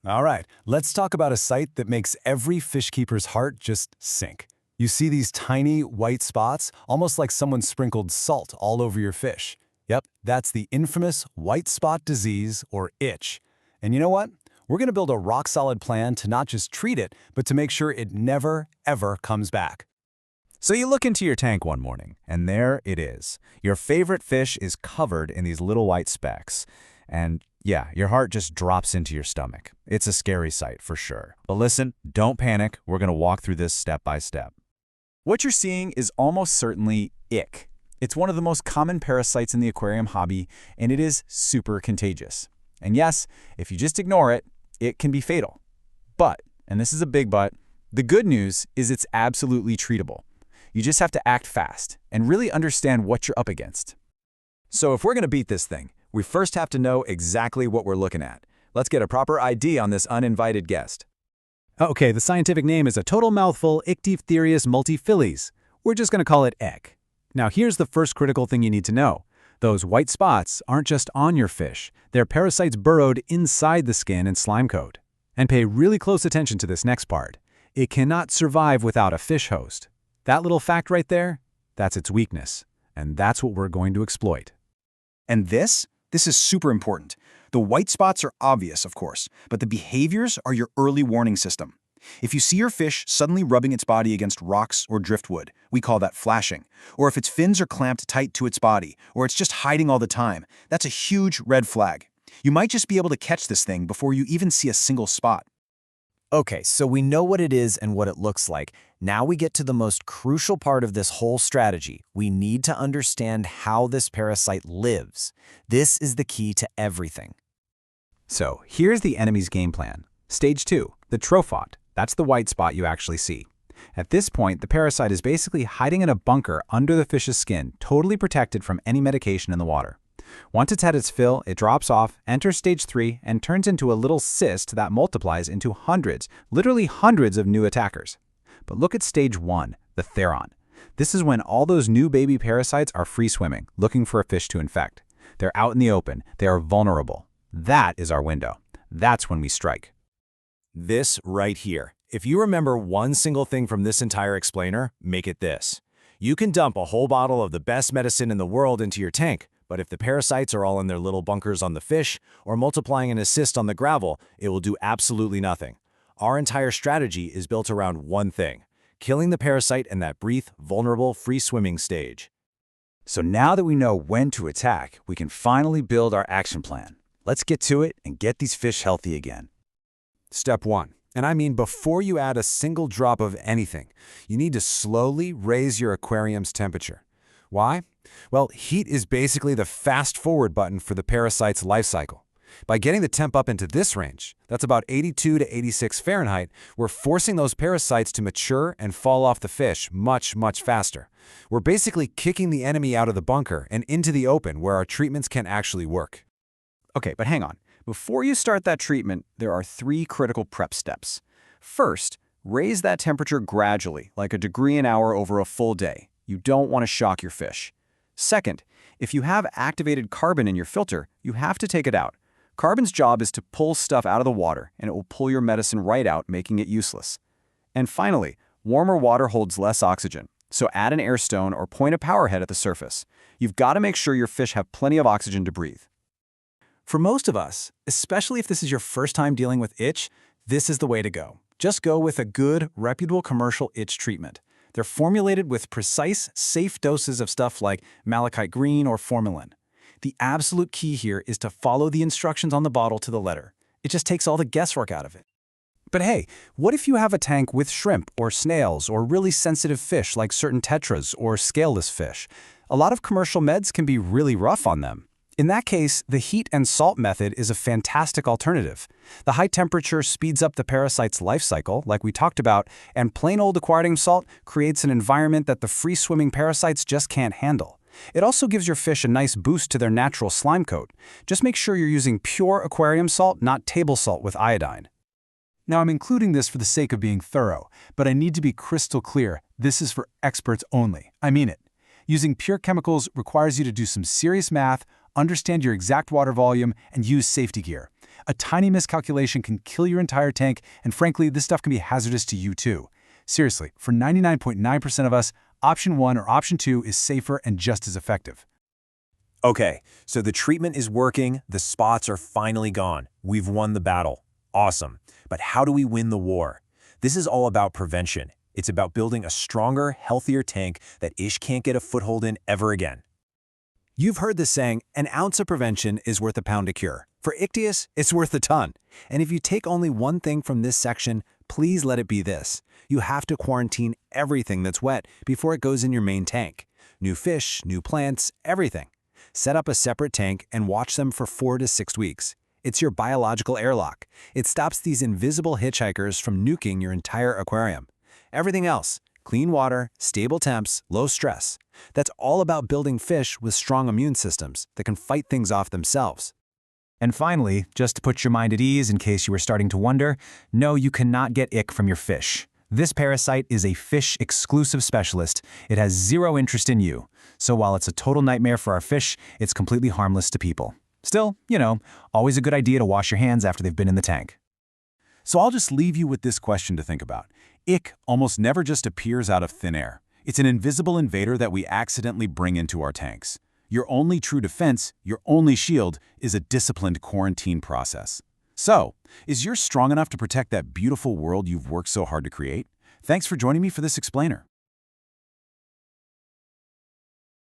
All right, let's talk about a sight that makes every fish keeper's heart just sink. You see these tiny white spots, almost like someone sprinkled salt all over your fish. Yep, that's the infamous white spot disease, or itch. And you know what? We're going to build a rock-solid plan to not just treat it, but to make sure it never, ever comes back. So you look into your tank one morning, and there it is. Your favorite fish is covered in these little white specks. And yeah, your heart just drops into your stomach. It's a scary sight for sure. But listen, don't panic. We're going to walk through this step by step. What you're seeing is almost certainly ick. It's one of the most common parasites in the aquarium hobby, and it is super contagious. And yes, if you just ignore it, it can be fatal. But, and this is a big but, the good news is it's absolutely treatable. You just have to act fast and really understand what you're up against. So if we're going to beat this thing, we first have to know exactly what we're looking at. Let's get a proper ID on this uninvited guest. Okay, the scientific name is a total mouthful, Ichthyophthirius multifilles. We're just going to call it ECK. Now here's the first critical thing you need to know. Those white spots aren't just on your fish. They're parasites burrowed inside the skin and slime coat. And pay really close attention to this next part. It cannot survive without a fish host. That little fact right there, that's its weakness. And that's what we're going to exploit. And this is super important. The white spots are obvious, of course, but the behaviors are your early warning system. If you see your fish suddenly rubbing its body against rocks or driftwood, we call that flashing. Or if its fins are clamped tight to its body, or it's just hiding all the time, that's a huge red flag. You might just be able to catch this thing before you even see a single spot. Okay, so we know what it is and what it looks like. Now we get to the most crucial part of this whole strategy. We need to understand how this parasite lives. This is the key to everything. So here's the enemy's game plan. Stage 2, the trophot. That's the white spot you actually see. At this point, the parasite is basically hiding in a bunker under the fish's skin, totally protected from any medication in the water. Once it's had its fill, it drops off, enters stage 3, and turns into a little cyst that multiplies into hundreds, literally hundreds of new attackers. But look at stage 1, the theron. This is when all those new baby parasites are free swimming, looking for a fish to infect. They're out in the open. They are vulnerable. That is our window. That's when we strike. This right here. If you remember one single thing from this entire explainer, make it this. You can dump a whole bottle of the best medicine in the world into your tank, but if the parasites are all in their little bunkers on the fish or multiplying an cyst on the gravel, it will do absolutely nothing. Our entire strategy is built around one thing: killing the parasite in that brief, vulnerable, free-swimming stage. So now that we know when to attack, we can finally build our action plan. Let's get to it and get these fish healthy again. Step 1. And I mean before you add a single drop of anything, you need to slowly raise your aquarium's temperature. Why? Well, heat is basically the fast-forward button for the parasite's life cycle. By getting the temp up into this range, that's about 82 to 86 Fahrenheit, we're forcing those parasites to mature and fall off the fish much, much faster. We're basically kicking the enemy out of the bunker and into the open where our treatments can actually work. Okay, but hang on. Before you start that treatment, there are 3 critical prep steps. First, raise that temperature gradually, like a degree an hour over a full day. You don't want to shock your fish. Second, if you have activated carbon in your filter, you have to take it out. Carbon's job is to pull stuff out of the water, and it will pull your medicine right out, making it useless. And finally, warmer water holds less oxygen, so add an air stone or point a power head at the surface. You've got to make sure your fish have plenty of oxygen to breathe. For most of us, especially if this is your first time dealing with itch, this is the way to go. Just go with a good, reputable commercial itch treatment. They're formulated with precise, safe doses of stuff like malachite green or formalin. The absolute key here is to follow the instructions on the bottle to the letter. It just takes all the guesswork out of it. But hey, what if you have a tank with shrimp or snails or really sensitive fish like certain tetras or scaleless fish? A lot of commercial meds can be really rough on them. In that case, the heat and salt method is a fantastic alternative. The high temperature speeds up the parasite's life cycle, like we talked about, and plain old aquarium salt creates an environment that the free-swimming parasites just can't handle. It also gives your fish a nice boost to their natural slime coat. Just make sure you're using pure aquarium salt, not table salt with iodine. Now, I'm including this for the sake of being thorough, but I need to be crystal clear. This is for experts only. I mean it. Using pure chemicals requires you to do some serious math, understand your exact water volume, and use safety gear. A tiny miscalculation can kill your entire tank, and frankly, this stuff can be hazardous to you too. Seriously, for 99.9% of us, option 1 or option 2 is safer and just as effective. Okay, so the treatment is working, the spots are finally gone. We've won the battle. Awesome. But how do we win the war? This is all about prevention. It's about building a stronger, healthier tank that Ish can't get a foothold in ever again. You've heard the saying, an ounce of prevention is worth a pound of cure. For Ichthyius, it's worth a ton. And if you take only one thing from this section, please let it be this. You have to quarantine everything that's wet before it goes in your main tank. New fish, new plants, everything. Set up a separate tank and watch them for 4 to 6 weeks. It's your biological airlock. It stops these invisible hitchhikers from nuking your entire aquarium. Everything else, clean water, stable temps, low stress. That's all about building fish with strong immune systems that can fight things off themselves. And finally, just to put your mind at ease in case you were starting to wonder, no, you cannot get ick from your fish. This parasite is a fish-exclusive specialist. It has zero interest in you. So while it's a total nightmare for our fish, it's completely harmless to people. Still, always a good idea to wash your hands after they've been in the tank. So I'll just leave you with this question to think about. Ick almost never just appears out of thin air. It's an invisible invader that we accidentally bring into our tanks. Your only true defense, your only shield, is a disciplined quarantine process. So, is yours strong enough to protect that beautiful world you've worked so hard to create? Thanks for joining me for this explainer.